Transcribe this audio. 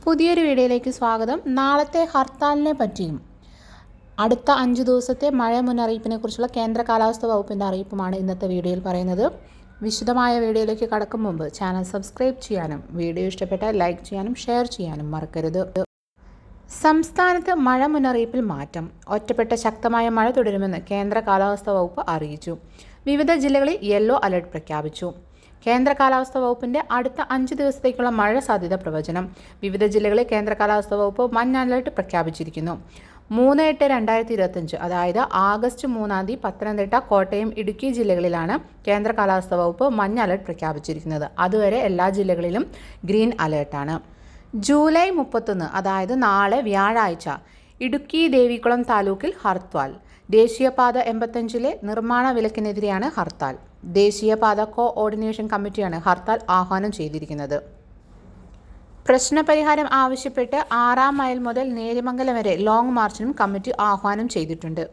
പുതിയൊരു വീഡിയോയിലേക്ക് സ്വാഗതം. നാളത്തെ ഹർത്താലിനെ പറ്റിയും അടുത്ത 5 ദിവസത്തെ മഴ മുന്നറിയിപ്പിനെ കുറിച്ചുള്ള കേന്ദ്ര കാലാവസ്ഥാ വകുപ്പിൻ്റെ അറിയിപ്പുമാണ് ഇന്നത്തെ വീഡിയോയിൽ പറയുന്നത്. വിശദമായ വീഡിയോയിലേക്ക് കടക്കും മുമ്പ് ചാനൽ സബ്സ്ക്രൈബ് ചെയ്യാനും വീഡിയോ ഇഷ്ടപ്പെട്ടാൽ ലൈക്ക് ചെയ്യാനും ഷെയർ ചെയ്യാനും മറക്കരുത്. സംസ്ഥാനത്ത് മഴ മുന്നറിയിപ്പിൽ മാറ്റം. ഒറ്റപ്പെട്ട ശക്തമായ മഴ തുടരുമെന്ന് കേന്ദ്ര കാലാവസ്ഥാ വകുപ്പ് അറിയിച്ചു. വിവിധ ജില്ലകളിൽ യെല്ലോ അലർട്ട് പ്രഖ്യാപിച്ചു. കേന്ദ്ര കാലാവസ്ഥാ വകുപ്പിൻ്റെ അടുത്ത 5 ദിവസത്തേക്കുള്ള മഴ സാധ്യത പ്രവചനം. വിവിധ ജില്ലകളിൽ കേന്ദ്ര കാലാവസ്ഥാ വകുപ്പ് മഞ്ഞ അലർട്ട് പ്രഖ്യാപിച്ചിരിക്കുന്നു. 3/8/2025 അതായത് ആഗസ്റ്റ് 3 പത്തനംതിട്ട, കോട്ടയം, ഇടുക്കി ജില്ലകളിലാണ് കേന്ദ്ര കാലാവസ്ഥാ വകുപ്പ് മഞ്ഞ അലർട്ട് പ്രഖ്യാപിച്ചിരിക്കുന്നത്. അതുവരെ എല്ലാ ജില്ലകളിലും ഗ്രീൻ അലേർട്ടാണ്. ജൂലൈ 31 അതായത് നാളെ വ്യാഴാഴ്ച ഇടുക്കി ദേവികുളം താലൂക്കിൽ ഹർത്താൽ. ദേശീയപാത 85 നിർമ്മാണ വിലക്കിനെതിരെയാണ് ഹർത്താൽ. ദേശീയപാത കോഓർഡിനേഷൻ കമ്മിറ്റിയാണ് ഹർത്താൽ ആഹ്വാനം ചെയ്തിരിക്കുന്നത്. പ്രശ്നപരിഹാരം ആവശ്യപ്പെട്ട് 6 മൈൽ മുതൽ നേര്യമംഗലം വരെ ലോങ് മാർച്ചിനും കമ്മിറ്റി ആഹ്വാനം ചെയ്തിട്ടുണ്ട്.